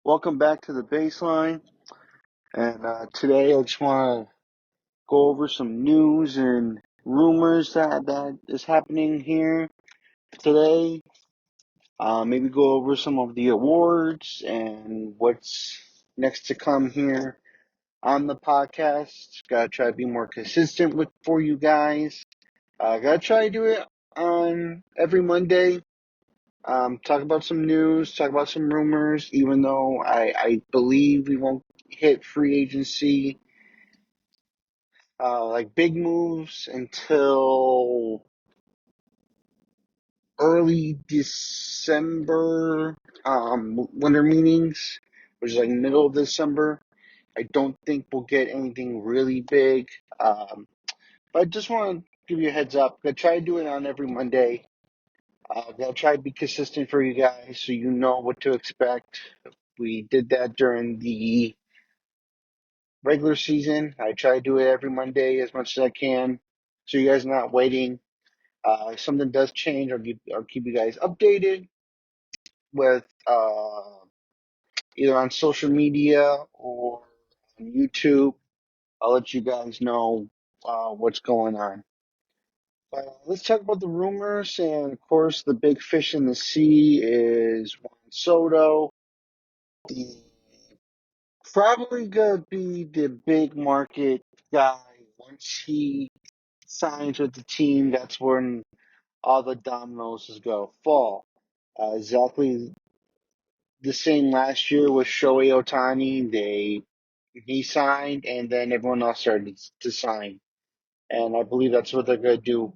Welcome back to the baseline. And today I just want to go over some news and rumors that is happening here today. Maybe go over some of the awards and what's next to come here on the podcast. Gotta try to be more consistent for you guys. Gotta try to do it on every Monday. Talk about some news, talk about some rumors, even though I believe we won't hit free agency, like big moves until early December, winter meetings, which is like middle of December. I don't think we'll get anything really big. But I just want to give you a heads up. I try to do it on every Monday. I'll try to be consistent for you guys so you know what to expect. We did that during the regular season. I try to do it every Monday as much as I can so you guys are not waiting. If something does change, I'll keep you guys updated with either on social media or on YouTube. I'll let you guys know what's going on. Let's talk about the rumors, and of course, the big fish in the sea is Juan Soto. The Probably gonna be the big market guy once he signs with the team. That's when all the dominoes is gonna fall. Exactly the same last year with Shohei Ohtani. He signed, and then everyone else started to sign, and I believe that's what they're gonna do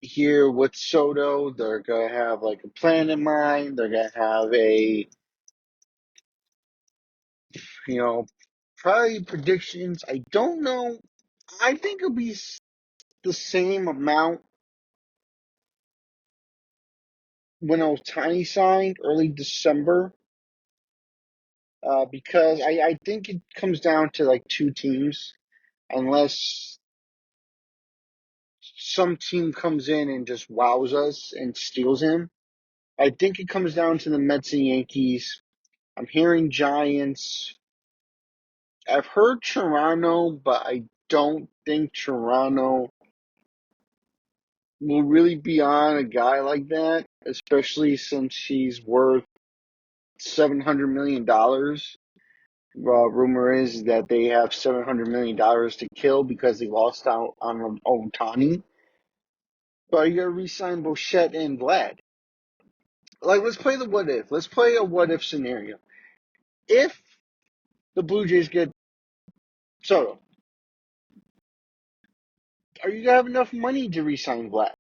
here with Soto. They're gonna have like a plan in mind. They're gonna have you know, probably predictions. I don't know. I think it'll be the same amount when Otani signed early December, because I think it comes down to like two teams, unless some team comes in and just wows us and steals him. I think it comes down to the Mets and Yankees. I'm hearing Giants. I've heard Toronto, but I don't think Toronto will really be on a guy like that, especially since he's worth $700 million. Rumor is that they have $700 million to kill because they lost out on Otani. But you gotta re-sign Bochette and Vlad. Like, let's play the what if. Let's play a what if scenario. If the Blue Jays get Soto, are you gonna have enough money to re-sign Vlad?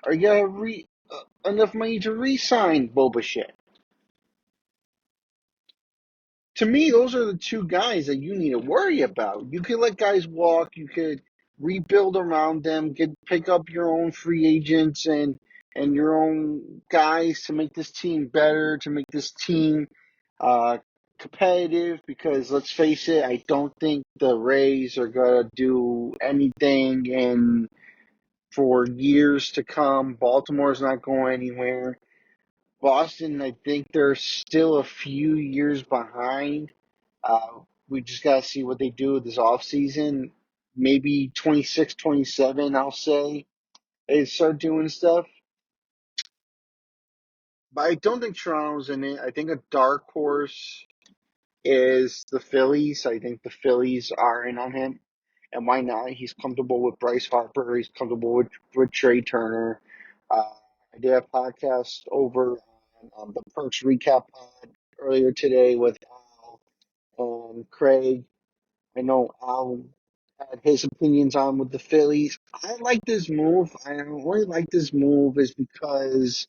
Are you gonna have enough money to re-sign Boba? To me, those are the two guys that you need to worry about. You could let guys walk. You could rebuild around them. Pick up your own free agents and your own guys to make this team better, to make this team uh, competitive. Because let's face it, I don't think the Rays are gonna do anything in for years to come. Baltimore's not going anywhere. Boston, I think they're still a few years behind. We just got to see what they do this offseason. Maybe 26, 27, I'll say. They start doing stuff. But I don't think Toronto's in it. I think a dark horse is the Phillies. I think the Phillies are in on him. And why not? He's comfortable with Bryce Harper. He's comfortable with Trey Turner. Uh, I did a podcast over on the Perks Recap pod earlier today with Al and Craig. I know Al had his opinions on with the Phillies. I like this move. I only like this move is because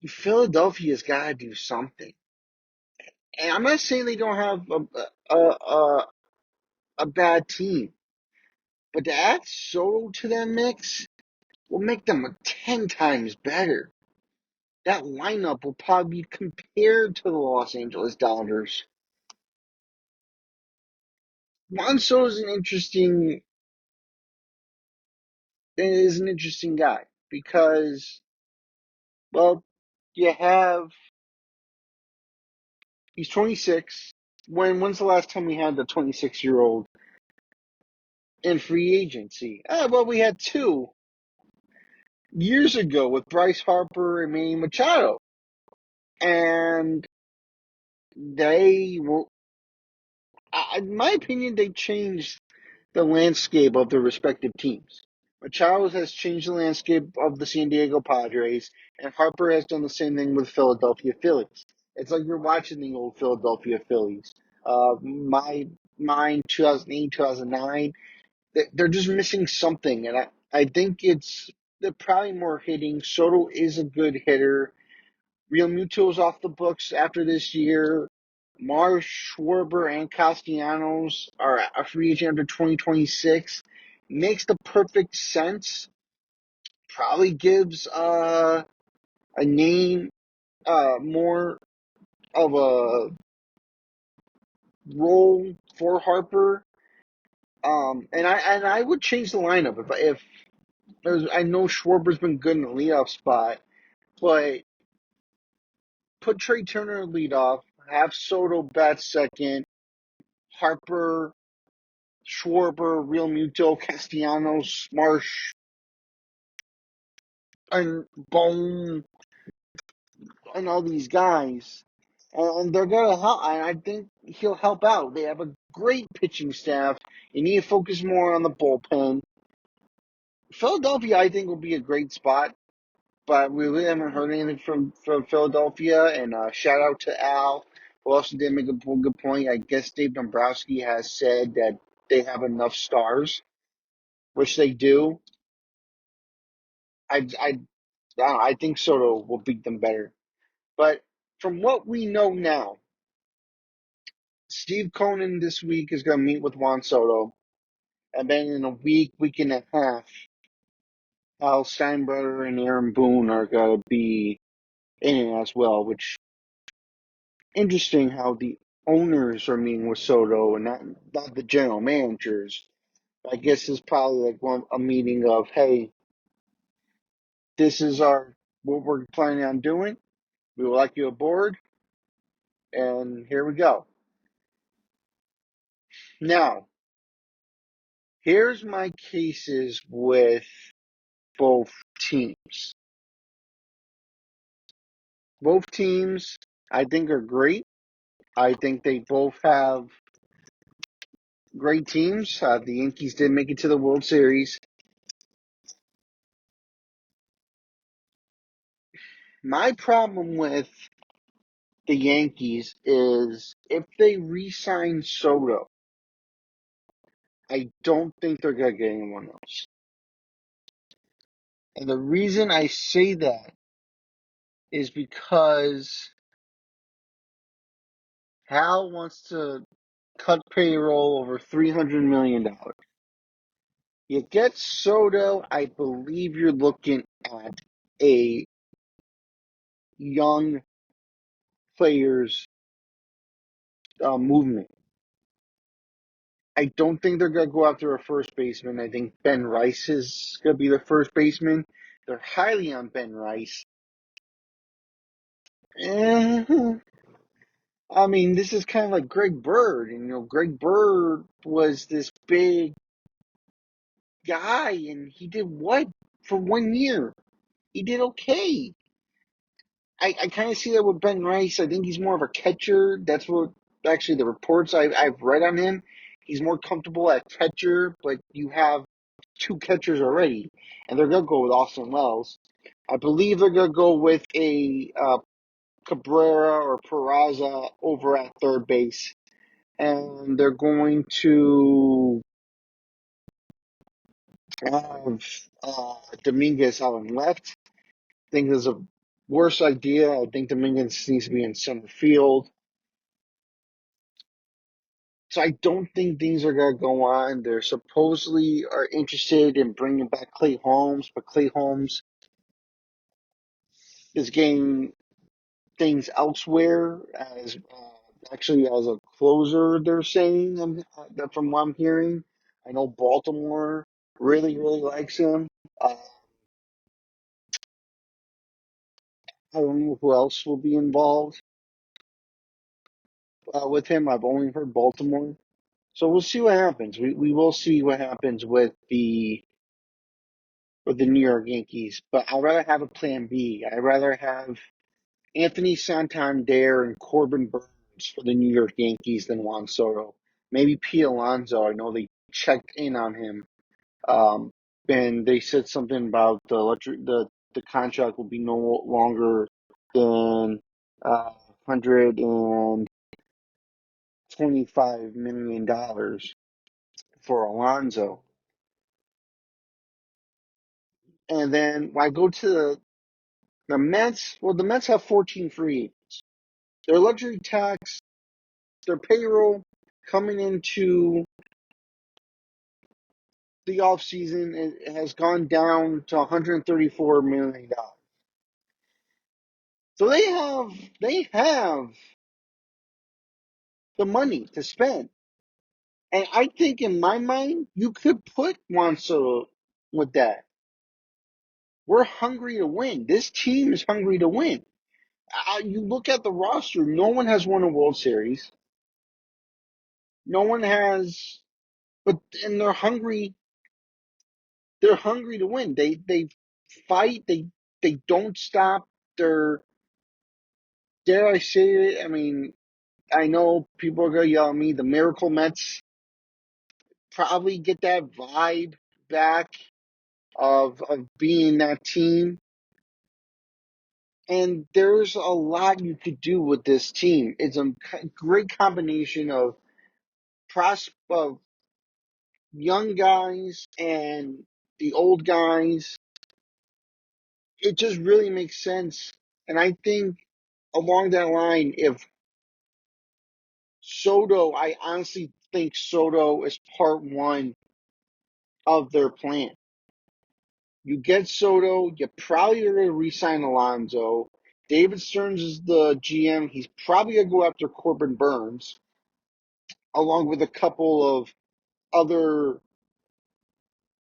Philadelphia's got to do something. And I'm not saying they don't have a bad team, but to add Soto to that mix will make them 10 times better. That lineup will probably be compared to the Los Angeles Dodgers. Juan Soto is an interesting guy because, well, you have He's 26. When's the last time we had the 26-year-old in free agency? Well, we had 2 years ago with Bryce Harper and Manny Machado. And they were, in my opinion, they changed the landscape of their respective teams. Machado has changed the landscape of the San Diego Padres, and Harper has done the same thing with Philadelphia Phillies. It's like you're watching the old Philadelphia Phillies. Mine 2008, 2009. They're just missing something, and I think they're probably more hitting. Soto is a good hitter. Real Muto's off the books after this year. Marsh, Schwarber, and Castellanos are a free agent after 2026. Makes the perfect sense. Probably gives a name more of a role for Harper. And I would change the lineup if I know Schwarber's been good in the leadoff spot, but put Trey Turner in leadoff, have Soto bat second, Harper, Schwarber, Real Muto, Castellanos, Marsh, and Bone, and all these guys. And they're going to help. And I think he'll help out. They have a great pitching staff. You need to focus more on the bullpen. Philadelphia, I think, will be a great spot. But we really haven't heard anything from Philadelphia. And shout out to Al, who also did make a good point. I guess Dave Dombrowski has said that they have enough stars, which they do. I think Soto will beat them better. But from what we know now, Steve Cohen this week is going to meet with Juan Soto. And then in a week and a half, Al Steinbrenner and Aaron Boone are going to be in it as well, which interesting how the owners are meeting with Soto and not the general managers. I guess it's probably like a meeting of, hey, this is what we're planning on doing. We would like you aboard, and here we go. Now, here's my cases with both teams. Both teams, I think, are great. I think they both have great teams. The Yankees did make it to the World Series. My problem with the Yankees is if they re-sign Soto, I don't think they're going to get anyone else. And the reason I say that is because Hal wants to cut payroll over $300 million. You get Soto, I believe you're looking at a young players movement. I don't think they're going to go after a first baseman. I think Ben Rice is going to be the first baseman. They're highly on Ben Rice. I mean, this is kind of like Greg Bird. And, Greg Bird was this big guy, and he did what for 1 year? He did okay. I kind of see that with Ben Rice. I think he's more of a catcher. That's what actually the reports I've read on him. He's more comfortable at catcher, but you have 2 catchers already, and they're going to go with Austin Wells. I believe they're going to go with a Cabrera or Peraza over at third base, and they're going to have Dominguez out on left. I think there's a worse idea. I think Dominguez needs to be in center field. So I don't think things are going to go on. They're supposedly are interested in bringing back Clay Holmes, but Clay Holmes is getting things elsewhere as actually as a closer. They're saying from what I'm hearing. I know Baltimore really likes him. I don't know who else will be involved. with him. I've only heard Baltimore. So we'll see what happens. We will see what happens with the New York Yankees. But I'd rather have a plan B. I'd rather have Anthony Santander and Corbin Burns for the New York Yankees than Juan Soto. Maybe Pete Alonso. I know they checked in on him. Um, and they said something about the contract will be no longer than $125 million for Alonso. And then when I go to the Mets, well, the Mets have 14 free agents. Their luxury tax, their payroll coming into the offseason has gone down to $134 million. So they have the money to spend. And I think in my mind, you could put Juan Soto with that. We're hungry to win. This team is hungry to win. You look at the roster, no one has won a World Series. No one has, and they're hungry to win. They fight, they don't stop. They're, dare I say it, I mean, I know people are gonna yell at me, the Miracle Mets probably get that vibe back of being that team. And there's a lot you could do with this team. It's a great combination of of young guys and the old guys. It just really makes sense. And I think along that line, if I honestly think Soto is part one of their plan. You get Soto, you're probably going to re-sign Alonso. David Stearns is the GM. He's probably going to go after Corbin Burns, along with a couple of other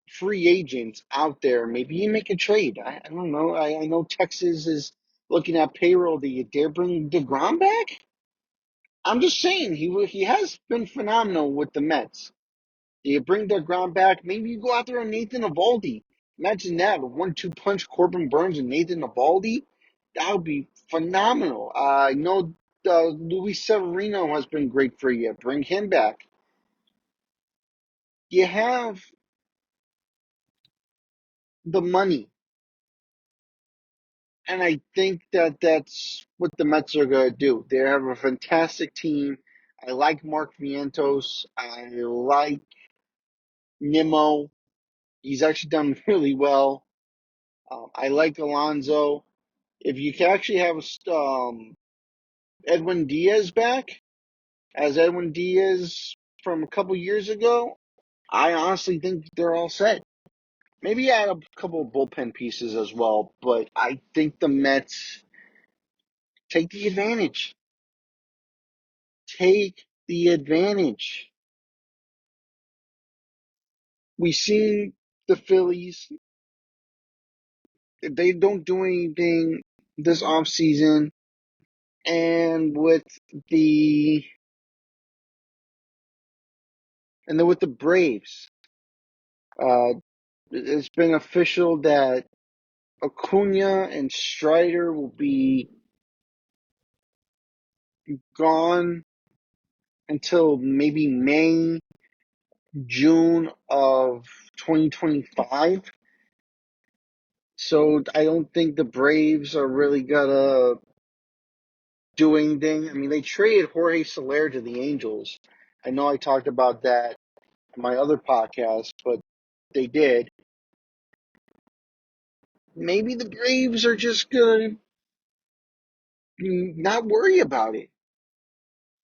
free agents out there. Maybe you make a trade. I don't know. I know Texas is looking at payroll. Do you dare bring DeGrom back? I'm just saying he has been phenomenal with the Mets. Do you bring DeGrom back? Maybe you go out there on Nathan Eovaldi. Imagine that, a 1-2 punch Corbin Burns and Nathan Eovaldi. That would be phenomenal. I know Luis Severino has been great for you. Bring him back. You have the money. And I think that that's what the Mets are going to do. They have a fantastic team. I like Mark Vientos. I like Nimmo. He's actually done really well. I like Alonso. If you can actually have Edwin Diaz back as Edwin Diaz from a couple years ago, I honestly think they're all set. Maybe add a couple of bullpen pieces as well, but I think the Mets take the advantage. Take the advantage. We seen the Phillies. They don't do anything this offseason. And the with the Braves, uh, it's been official that Acuna and Strider will be gone until maybe May, June of 2025. So I don't think the Braves are really gonna do anything. I mean, they traded Jorge Soler to the Angels. I know I talked about that in my other podcast, but they did. Maybe the Braves are just gonna not worry about it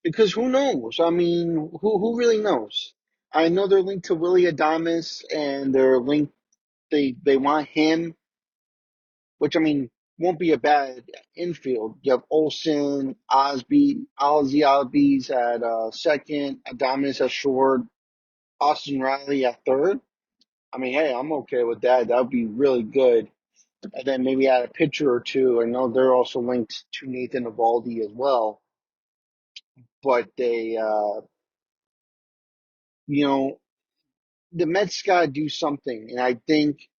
because who knows? I mean, who really knows? I know they're linked to Willie Adames and they're linked. They want him, which I mean won't be a bad infield. You have Olsen, Ozzy Albies at second, Adames at short, Austin Riley at third. I mean, hey, I'm okay with that. That would be really good. And then maybe add a pitcher or two. I know they're also linked to Nathan Eovaldi as well. but you know, the Mets got to do something, and I think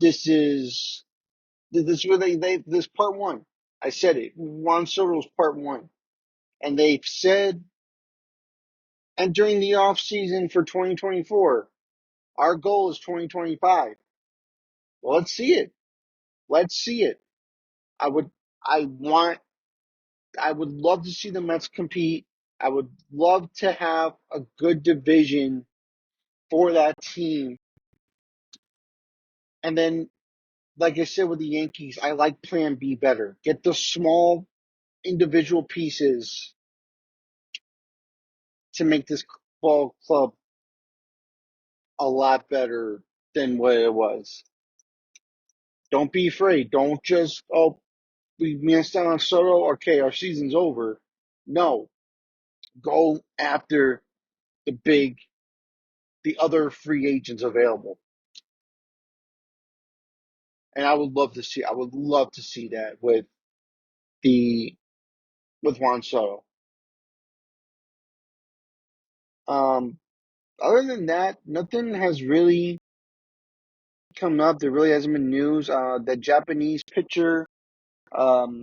this is this is where this part one. I said it. Juan Soto's part one, and they've said entering the off season for 2024. Our goal is 2025. Well, let's see it. Let's see it. I would, I want, I would love to see the Mets compete. I would love to have a good division for that team. And then, like I said with the Yankees, I like Plan B better. Get the small individual pieces to make this ball club a lot better than what it was. Don't be afraid. Don't just, oh, we missed out on Soto. Okay, our season's over. No, go after the the other free agents available. And I would love to see that the, with Juan Soto. Um, Other than that, nothing has really come up. There really hasn't been news. The Japanese pitcher,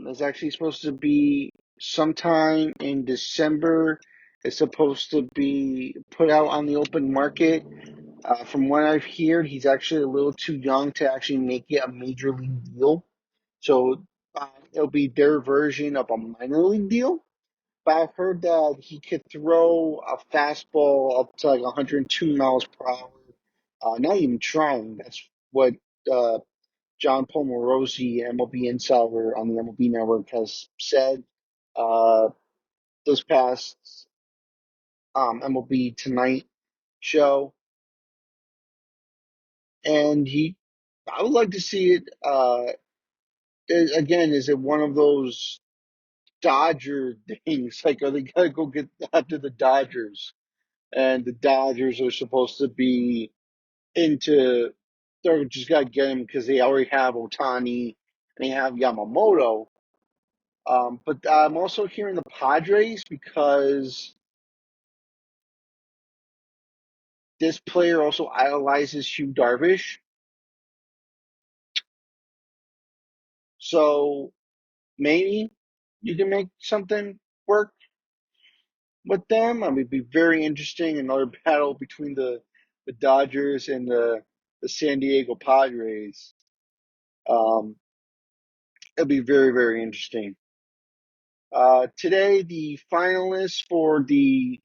is actually supposed to be sometime in December. It's supposed to be put out on the open market. From what I've heard, he's actually a little too young to actually make it a major league deal. So it'll be their version of a minor league deal. But I've heard that he could throw a fastball up to like 102 miles per hour. Not even trying. That's what uh, John Paul Morosi, MLB insider on the MLB Network, has said uh, this past MLB Tonight show. And I would like to see it. Again, is it one of those Dodger things? Like, are they gotta go get after the Dodgers? And the Dodgers are supposed to be into, they're just got to get him because they already have Otani and they have Yamamoto. But I'm also hearing the Padres because this player also idolizes Hugh Darvish. So maybe you can make something work with them. I mean, it'd be very interesting. Another battle between the Dodgers and the San Diego Padres. Um, It'll be very, very interesting. Today, the finalists for the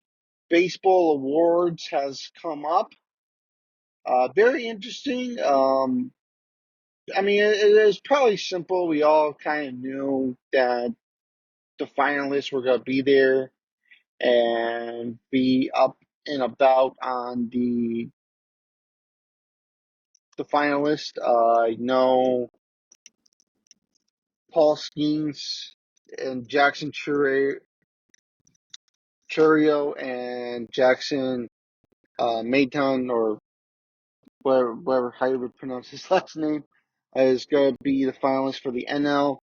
baseball awards has come up. Very interesting. I mean, it is probably simple. We all kind of knew that the finalists were going to be there and be up and about on the finalist. I know Paul Skeens and Jackson Churio and Jackson Mayton, or whatever how you would pronounce his last name, is going to be the finalist for the NL.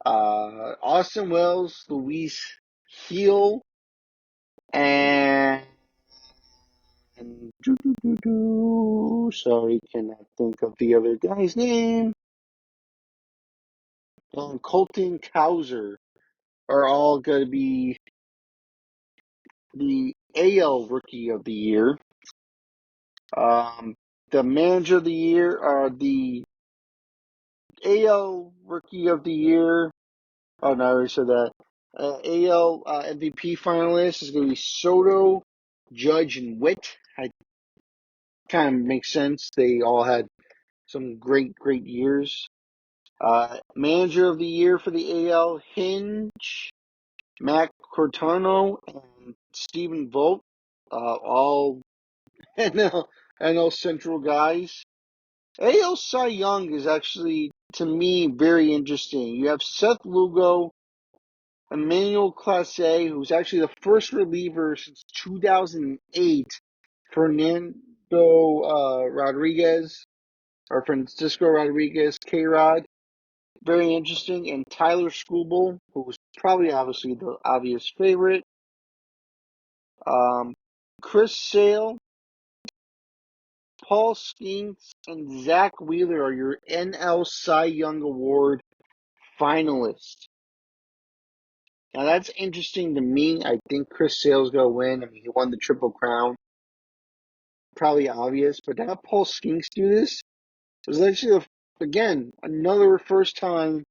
Austin Wells, Luis Heel, and sorry, cannot think of the other guy's name. And Colton Cowser are all going to be the AL Rookie of the Year. The Manager of the Year, the AL Rookie of the Year. Oh no, I already said that. AL MVP finalist is going to be Soto, Judge, and Witt. I kind of makes sense. They all had some great, great years. Manager of the Year for the AL, Hinge, Matt Cortano, and Stephen Vogt. All NL Central guys. AL Cy Young is actually, to me, very interesting. You have Seth Lugo, Emmanuel Clase, who's actually the first reliever since 2008, Fernando Rodriguez, or Francisco Rodriguez, K-Rod. very interesting. And Tyler Skubal, who was probably obviously the obvious favorite. Chris Sale, Paul Skeens, and Zach Wheeler are your NL Cy Young Award finalists. Now that's interesting to me. I think Chris Sale's gonna win. I mean, he won the Triple Crown. Probably obvious, but to have Paul Skeens do this was actually, again, another first time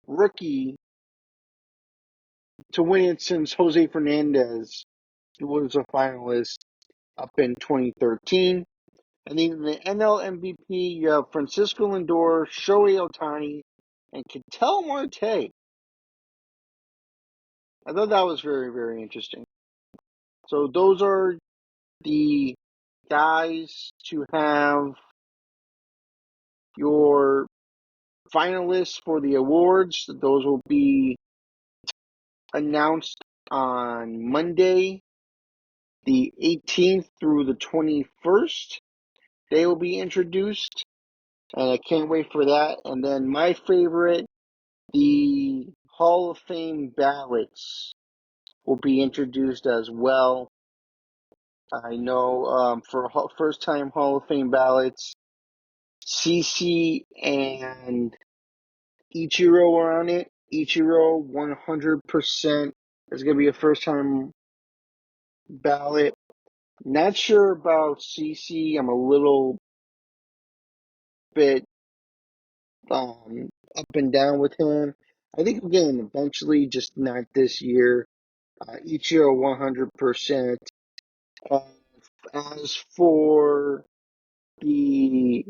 rookie to win it since Jose Fernandez was a finalist up in 2013. And then the NL MVP, you have Francisco Lindor, Shohei Ohtani, and Ketel Marte. I thought that was very, very interesting. So those are the guys to have your finalists for the awards. Those will be announced on Monday, the 18th through the 21st. They will be introduced, and I can't wait for that. And then my favorite, the Hall of Fame ballots will be introduced as well. I know for first-time Hall of Fame ballots, CC and Ichiro are on it. Ichiro 100% is going to be a first-time ballot. Not sure about CC. I'm a little bit up and down with him. I think again, eventually, just not this year. Ichiro 100%. As for the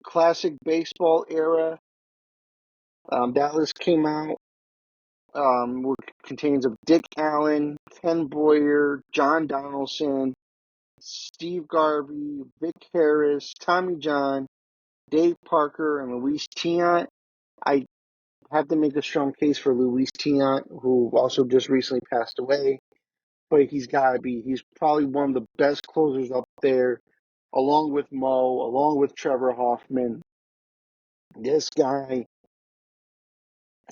classic baseball era, that list came out. Contains of Dick Allen, Ken Boyer, John Donaldson, Steve Garvey, Vic Harris, Tommy John, Dave Parker, and Luis Tiant. I have to make a strong case for Luis Tiant, who also just recently passed away. But he's got to be. He's probably one of the best closers up there, along with Mo, along with Trevor Hoffman. This guy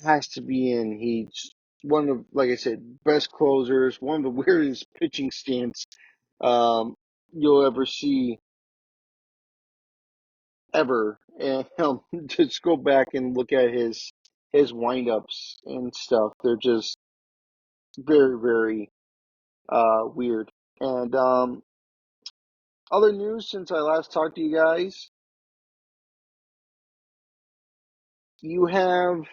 has to be in. He's one of, like I said, best closers, one of the weirdest pitching stance you'll ever see ever. And just go back and look at his windups and stuff. They're just very, very weird. And other news since I last talked to you guys, you have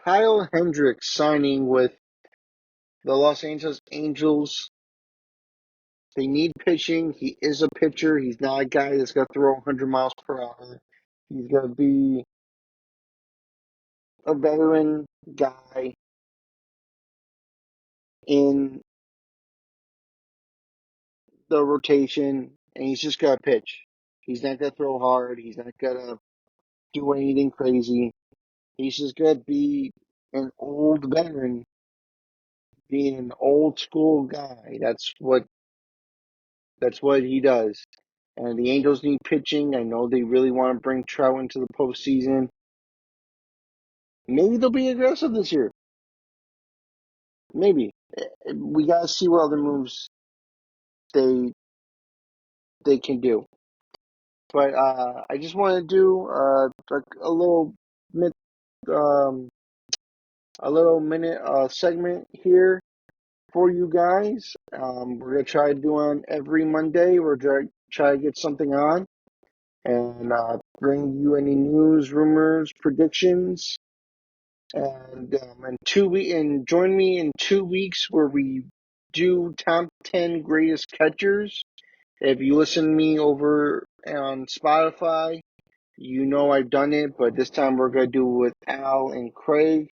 Kyle Hendricks signing with the Los Angeles Angels. They need pitching. He is a pitcher. He's not a guy that's going to throw 100 miles per hour. He's going to be a veteran guy in the rotation, and he's just going to pitch. He's not going to throw hard. He's not going to do anything crazy. He's just going to be an old veteran, being an old school guy. That's what he does. And the Angels need pitching. I know they really want to bring Trout into the postseason. Maybe they'll be aggressive this year. Maybe. We gotta see what other moves they can do. But I just want to do a little minute segment here for you guys. We're gonna try to do on every Monday. We're gonna try to get something on and bring you any news, rumors, predictions. And join me in 2 weeks where we do top 10 greatest catchers. If you listen to me over on Spotify, you know I've done it, but this time we're going to do it with Al and Craig.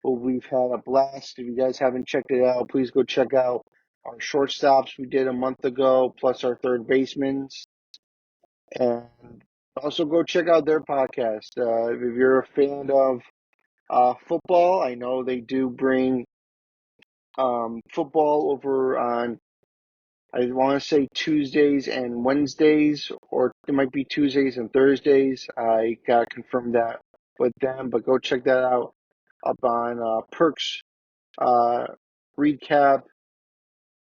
But we've had a blast. If you guys haven't checked it out, please go check out our shortstops we did a month ago, plus our third basemen. And also go check out their podcast. If you're a fan of football, I know they do bring football over on, I want to say Tuesdays and Wednesdays, or it might be Tuesdays and Thursdays. I got to confirm that with them, but go check that out up on Perks uh, Recap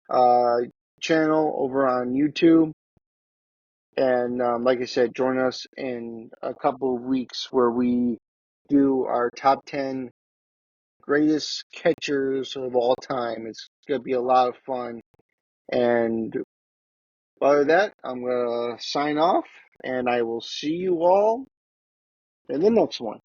uh, channel over on YouTube. And like I said, join us in a couple of weeks where we do our top 10 greatest catchers of all time. It's going to be a lot of fun. And other than that, I'm going to sign off, and I will see you all in the next one.